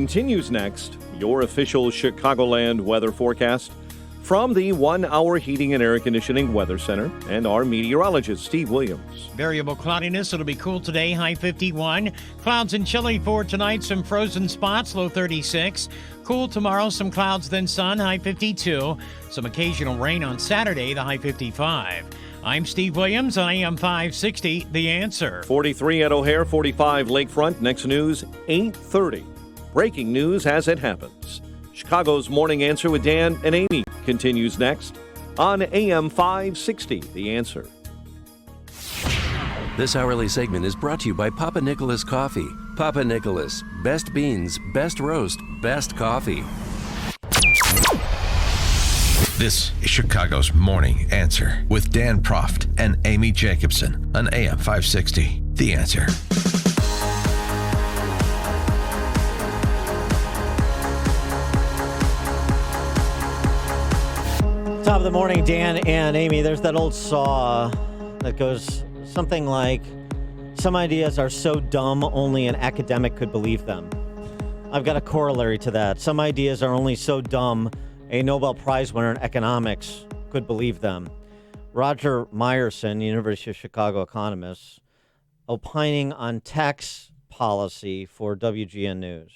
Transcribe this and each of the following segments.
continues next. Your official Chicagoland weather forecast from the 1 Hour Heating and Air Conditioning Weather Center and our meteorologist, Steve Williams. Variable cloudiness. It'll be cool today, high 51. Clouds and chilly for tonight. Some frozen spots, low 36. Cool tomorrow, some clouds, then sun, high 52. Some occasional rain on Saturday, the high 55. I'm Steve Williams on AM 560, The Answer. 43 at O'Hare, 45 Lakefront. Next news, 8:30. Breaking news as it happens. Chicago's Morning Answer with Dan and Amy continues next on AM 560, The Answer. This hourly segment is brought to you by Papa Nicholas Coffee. Papa Nicholas, best beans, best roast, best coffee. This is Chicago's Morning Answer with Dan Proft and Amy Jacobson on AM 560. The Answer. Top of the morning, Dan and Amy. There's that old saw that goes something like, some ideas are so dumb only an academic could believe them. I've got a corollary to that. Some ideas are only so dumb a Nobel Prize winner in economics could believe them. Roger Myerson, University of Chicago economist, opining on tax policy for WGN News.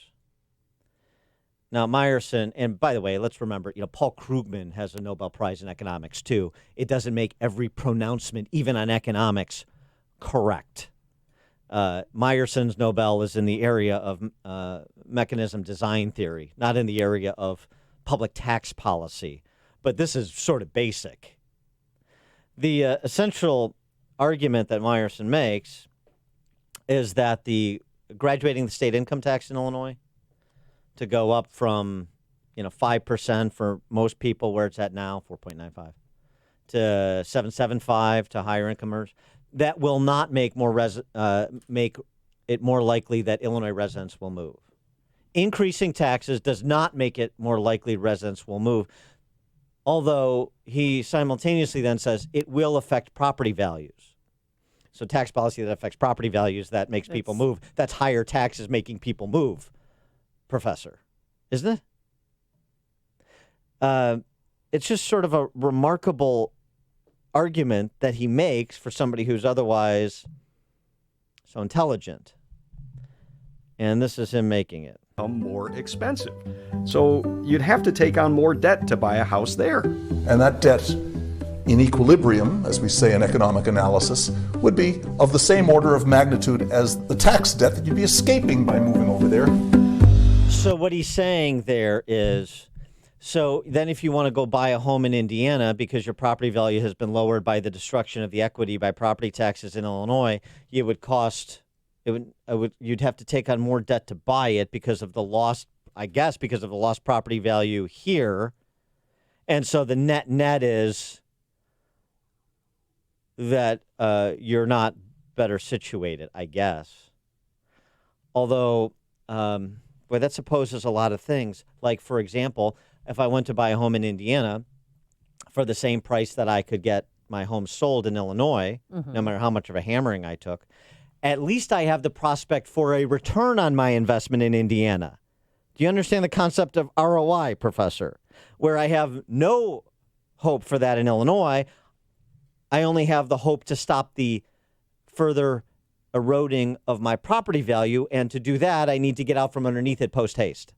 Now, Myerson, and by the way, let's remember, Paul Krugman has a Nobel Prize in economics, too. It doesn't make every pronouncement, even on economics, correct. Myerson's Nobel is in the area of mechanism design theory, not in the area of public tax policy. But this is sort of basic. The essential argument that Myerson makes is that graduating the state income tax in Illinois to go up from 5% for most people where it's at now, 4.95, to 7.75 to higher incomers, that will not make it more likely that Illinois residents will move. Increasing taxes does not make it more likely residents will move, although he simultaneously then says it will affect property values. So tax policy that affects property values, that makes people move. That's higher taxes making people move, Professor, isn't it? It's just sort of a remarkable argument that he makes for somebody who's otherwise so intelligent. And this is him making it. More expensive. So you'd have to take on more debt to buy a house there. And that debt in equilibrium, as we say in economic analysis, would be of the same order of magnitude as the tax debt that you'd be escaping by moving over there. So what he's saying there is, so then if you want to go buy a home in Indiana because your property value has been lowered by the destruction of the equity by property taxes in Illinois, you'd have to take on more debt to buy it because of the lost property value here. And so the net is that you're not better situated, I guess. Although, that supposes a lot of things. Like, for example, if I went to buy a home in Indiana for the same price that I could get my home sold in Illinois, no matter how much of a hammering I took, at least I have the prospect for a return on my investment in Indiana. Do you understand the concept of ROI, Professor? Where I have no hope for that in Illinois, I only have the hope to stop the further eroding of my property value, and to do that, I need to get out from underneath it post-haste.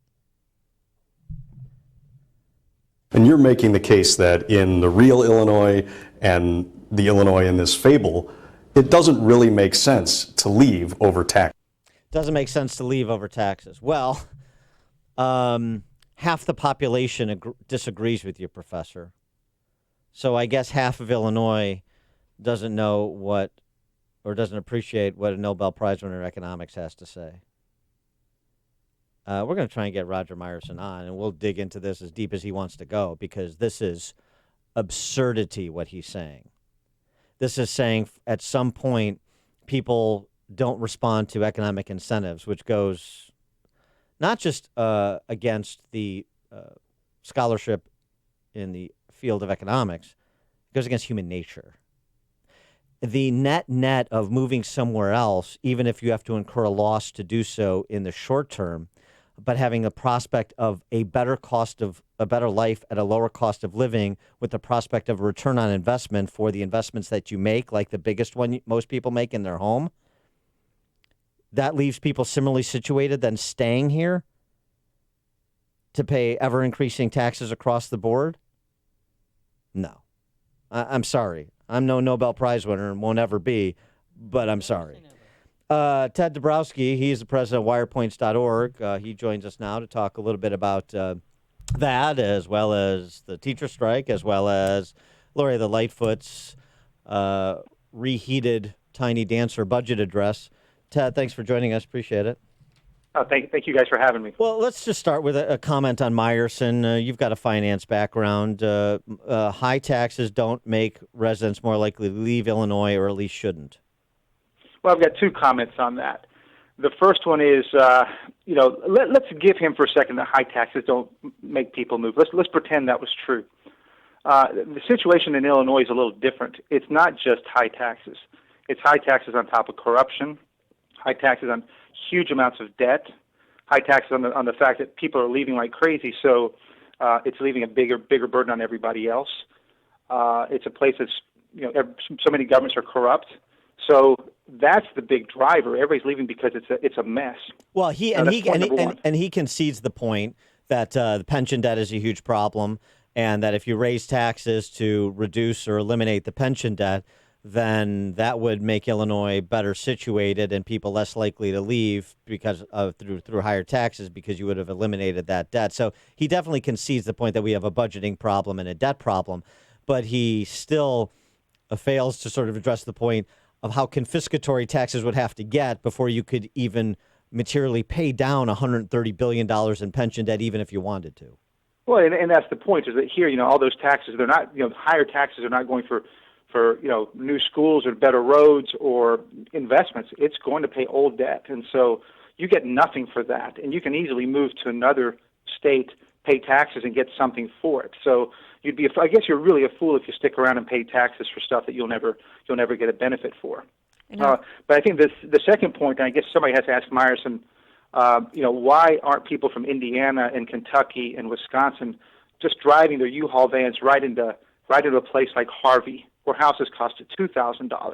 And you're making the case that in the real Illinois and the Illinois in this fable, it doesn't really make sense to leave over tax. Doesn't make sense to leave over taxes. Well, half the population disagrees with you, Professor. So I guess half of Illinois doesn't know or doesn't appreciate what a Nobel Prize winner in economics has to say. We're going to try and get Roger Myerson on, and we'll dig into this as deep as he wants to go, because this is absurdity, what he's saying. This is saying at some point people don't respond to economic incentives, which goes not just against the scholarship in the field of economics, it goes against human nature. The net of moving somewhere else, even if you have to incur a loss to do so in the short term, but having a prospect of a better life at a lower cost of living with the prospect of a return on investment for the investments that you make, like the biggest one most people make in their home, that leaves people similarly situated than staying here to pay ever-increasing taxes across the board? No. I'm sorry. I'm no Nobel Prize winner and won't ever be, but I'm sorry. Ted Dabrowski, he's the president of Wirepoints.org. He joins us now to talk a little bit about that, as well as the teacher strike, as well as Lori the Lightfoot's reheated Tiny Dancer budget address. Ted, thanks for joining us. Appreciate it. Thank you guys for having me. Well, let's just start with a comment on Meyerson. You've got a finance background. High taxes don't make residents more likely to leave Illinois, or at least shouldn't. Well, I've got two comments on that. The first one is, let's give him for a second that high taxes don't make people move. Let's pretend that was true. The situation in Illinois is a little different. It's not just high taxes. It's high taxes on top of corruption, high taxes on huge amounts of debt, high taxes on the fact that people are leaving like crazy, so it's leaving a bigger burden on everybody else. It's a place that's, so many governments are corrupt. So that's the big driver. Everybody's leaving because it's a mess. Well, he concedes the point that the pension debt is a huge problem, and that if you raise taxes to reduce or eliminate the pension debt, then that would make Illinois better situated and people less likely to leave because of through higher taxes, because you would have eliminated that debt. So he definitely concedes the point that we have a budgeting problem and a debt problem, but he still fails to sort of address the point of how confiscatory taxes would have to get before you could even materially pay down $130 billion in pension debt, even if you wanted to. Well, and that's the point, is that here, all those taxes, they're not, higher taxes are not going for new schools or better roads or investments. It's going to pay old debt. And so you get nothing for that. And you can easily move to another state, pay taxes, and get something for it. So I guess you're really a fool if you stick around and pay taxes for stuff that you'll never get a benefit for. But I think the second point, and I guess somebody has to ask Meyerson, why aren't people from Indiana and Kentucky and Wisconsin just driving their U-Haul vans right into a place like Harvey, where houses cost $2,000,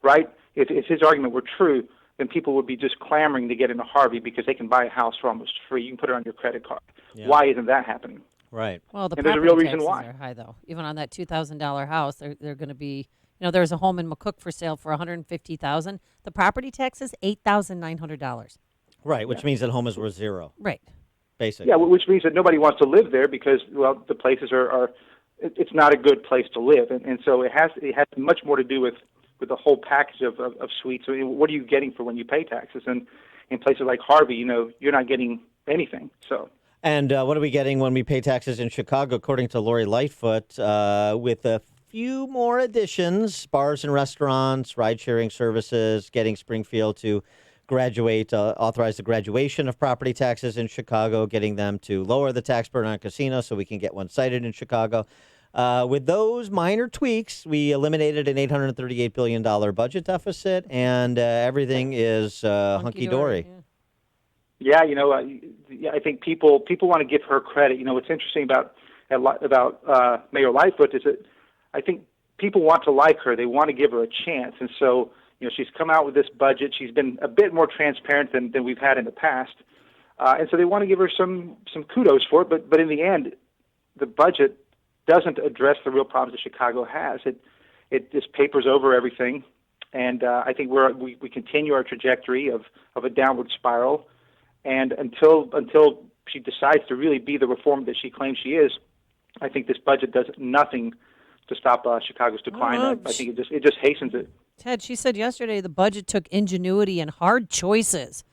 right? If his argument were true, then people would be just clamoring to get into Harvey because they can buy a house for almost free. You can put it on your credit card. Yeah. Why isn't that happening? Right. Well, and there's a real reason taxes why. Are high, though. Even on that $2,000 house, they're going to be. There's a home in McCook for sale for $150,000. The property tax is $8,900. Right, which means that home is worth zero. Right. Basically. Yeah, which means that nobody wants to live there because, the places are it's not a good place to live, and so it has much more to do with the whole package of suites. I mean, what are you getting for when you pay taxes? And in places like Harvey, you're not getting anything. So. And what are we getting when we pay taxes in Chicago? According to Lori Lightfoot, with a few more additions, bars and restaurants, ride-sharing services, getting Springfield to authorize the graduation of property taxes in Chicago, getting them to lower the tax burden on casinos so we can get one cited in Chicago. With those minor tweaks, we eliminated an $838 billion budget deficit, and everything is hunky-dory. Yeah, I think people want to give her credit. What's interesting about Mayor Lightfoot is that I think people want to like her. They want to give her a chance, and so she's come out with this budget. She's been a bit more transparent than we've had in the past, and so they want to give her some kudos for it. But in the end, the budget doesn't address the real problems that Chicago has. It just papers over everything, and I think we continue our trajectory of a downward spiral. And until she decides to really be the reform that she claims she is, I think this budget does nothing to stop Chicago's decline. I think it just hastens it. Ted, she said yesterday the budget took ingenuity and hard choices.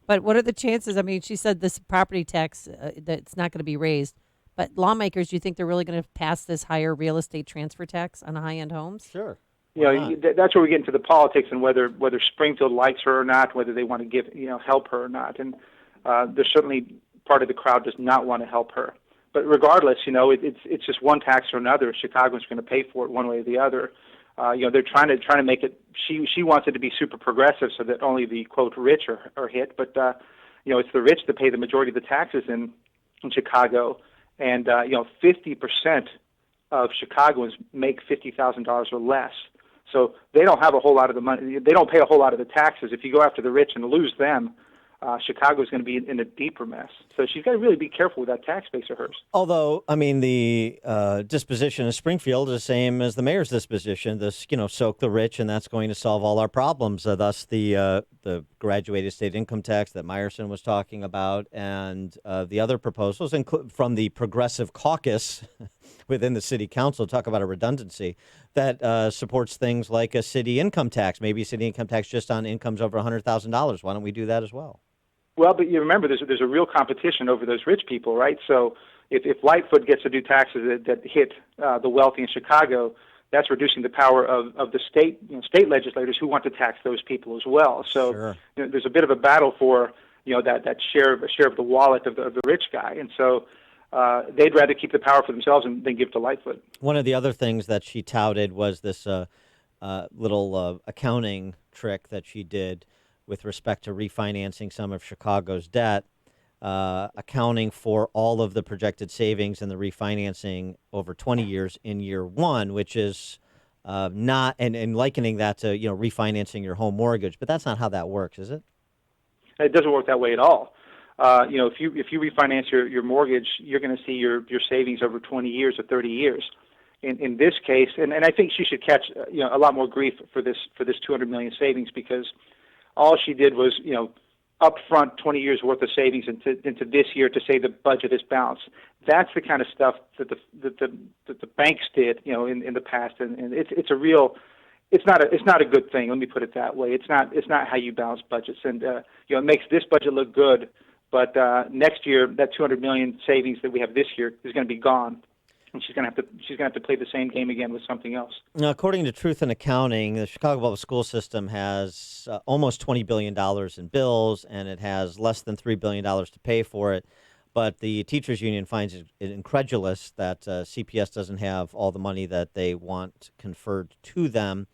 But what are the chances? I mean, she said this property tax, that's not going to be raised. But lawmakers, do you think they're really going to pass this higher real estate transfer tax on high-end homes? Sure. That's where we get into the politics and whether Springfield likes her or not, whether they want to help her or not. And there's certainly part of the crowd does not want to help her. But regardless, it's just one tax or another. Chicago's going to pay for it one way or the other. They're trying to make it. She wants it to be super progressive so that only the quote rich are hit. But it's the rich that pay the majority of the taxes in Chicago, and 50% of Chicagoans make $50,000 or less. So they don't have a whole lot of the money. They don't pay a whole lot of the taxes. If you go after the rich and lose them, Chicago is going to be in a deeper mess. So she's got to really be careful with that tax base of hers. Although, I mean, the disposition of Springfield is the same as the mayor's disposition. This, soak the rich, and that's going to solve all our problems. Thus, the graduated state income tax that Meyerson was talking about, and the other proposals from the Progressive Caucus within the city council, talk about a redundancy, that supports things like a city income tax, maybe a city income tax just on incomes over $100,000. Why don't we do that as well? Well, but you remember there's a real competition over those rich people, right? So if Lightfoot gets to do taxes that hit the wealthy in Chicago, that's reducing the power of the state legislators who want to tax those people as well. So Sure. There's a bit of a battle for that share of the wallet of the rich guy, and so they'd rather keep the power for themselves than give to Lightfoot. One of the other things that she touted was this little accounting trick that she did with respect to refinancing some of Chicago's debt, accounting for all of the projected savings and the refinancing over 20 years in year one, which is not, and likening that to, refinancing your home mortgage. But that's not how that works, is it? It doesn't work that way at all. If you refinance your mortgage, you're going to see your savings over 20 years or 30 years. In this case, and I think she should catch a lot more grief for this $200 million savings, because all she did was upfront 20 years worth of savings into this year to say the budget is balanced. That's the kind of stuff that the banks did in the past, and it's not a good thing. Let me put it that way. It's not how you balance budgets, and it makes this budget look good, but next year that $200 million savings that we have this year is going to be gone. And she's going to have to play the same game again with something else. Now, according to Truth in Accounting, the Chicago Public School System has almost $20 billion in bills, and it has less than $3 billion to pay for it. But the teachers union finds it incredulous that CPS doesn't have all the money that they want conferred to them.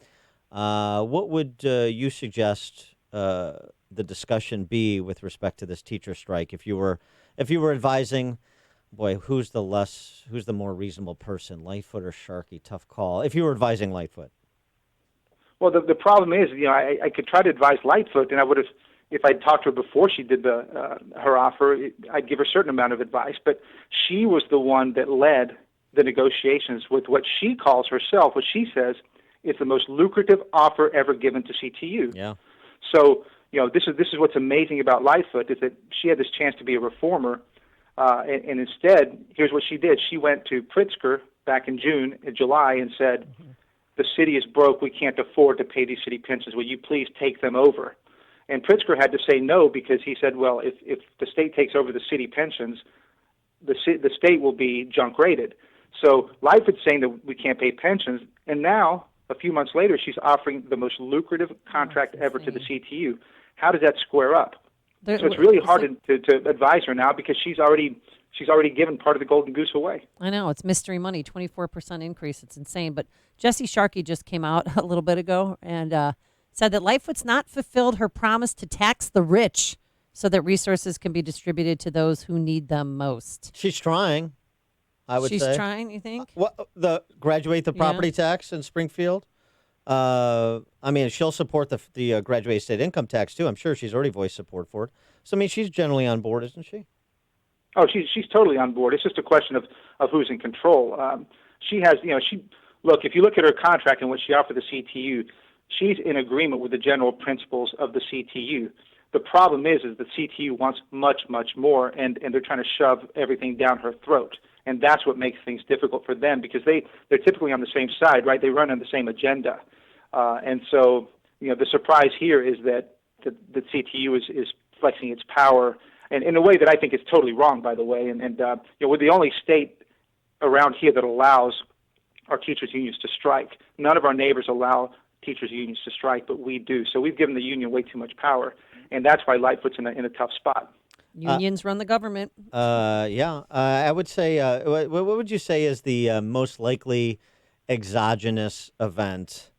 What would you suggest the discussion be with respect to this teacher strike? If you were advising, boy, who's the more reasonable person, Lightfoot or Sharkey? Tough call. If you were advising Lightfoot. Well, the problem is, I could try to advise Lightfoot, and I would have, if I'd talked to her before she did her offer, I'd give her a certain amount of advice. But she was the one that led the negotiations with what she calls herself, what she says is the most lucrative offer ever given to CTU. Yeah. So, this is what's amazing about Lightfoot, is that she had this chance to be a reformer. And instead, here's what she did. She went to Pritzker back in July, and said, the city is broke. We can't afford to pay these city pensions. Will you please take them over? And Pritzker had to say no, because he said, well, if the state takes over the city pensions, the state will be junk rated. So Lightfoot's saying that we can't pay pensions. And now, a few months later, she's offering the most lucrative contract ever to the CTU. How does that square up? So it's really hard to advise her now, because she's already given part of the golden goose away. I know, it's mystery money, 24% increase. It's insane. But Jesse Sharkey just came out a little bit ago and said that Lightfoot's not fulfilled her promise to tax the rich so that resources can be distributed to those who need them most. She's trying, I would say. She's trying, you think? Graduate the property tax in Springfield? I mean, she'll support the graduated state income tax, too. I'm sure she's already voiced support for it. So, I mean, she's generally on board, isn't she? Oh, she's totally on board. It's just a question of who's in control. She has, look, if you look at her contract and what she offered the CTU, she's in agreement with the general principles of the CTU. The problem is the CTU wants much, much more, and they're trying to shove everything down her throat. And that's what makes things difficult for them, because they're typically on the same side, right? They run on the same agenda. And so, the surprise here is that the CTU is flexing its power, and in a way that I think is totally wrong, by the way. And we're the only state around here that allows our teachers' unions to strike. None of our neighbors allow teachers' unions to strike, but we do. So we've given the union way too much power, and that's why Lightfoot's in a tough spot. Unions run the government. I would say, what would you say is the most likely exogenous event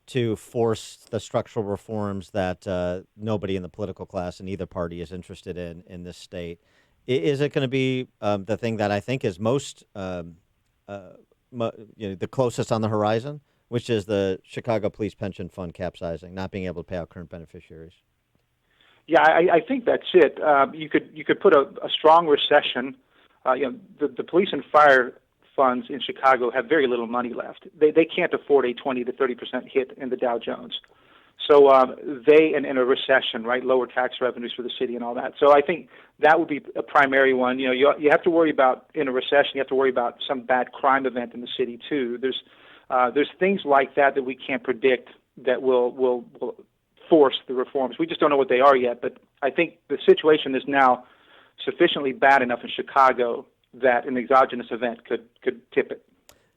to force the structural reforms that nobody in the political class in either party is interested in this state. Is it going to be the thing that I think is most, the closest on the horizon, which is the Chicago Police Pension Fund capsizing, not being able to pay out current beneficiaries? Yeah, I think that's it. You could put a strong recession. The police and fire funds in Chicago have very little money left. They can't afford a 20 to 30% hit in the Dow Jones. So they, in a recession, right, lower tax revenues for the city and all that. So I think that would be a primary one. You have to worry about, in a recession, you have to worry about some bad crime event in the city too. There's things like that we can't predict that will force the reforms. We just don't know what they are yet. But I think the situation is now sufficiently bad enough in Chicago that an exogenous event could tip it.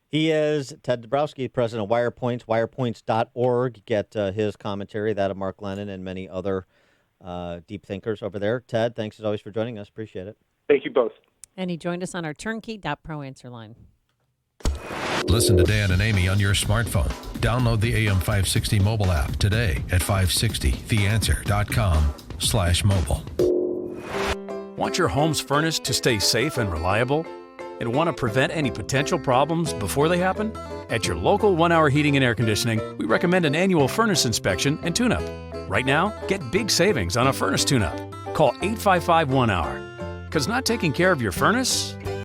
He is Ted Dabrowski, president of Wirepoint, wirepoint.org. Get his commentary, that of Mark Lennon and many other deep thinkers over there. Ted, thanks as always for joining us. Appreciate it. Thank you both. And he joined us on our turnkey.pro answer line. Listen to Dan and Amy on your smartphone. Download the AM 560 mobile app today at 560theanswer.com/mobile. Want your home's furnace to stay safe and reliable? And want to prevent any potential problems before they happen? At your local 1 Hour Heating and Air Conditioning, we recommend an annual furnace inspection and tune-up. Right now, get big savings on a furnace tune-up. Call 855-1 Hour. Because not taking care of your furnace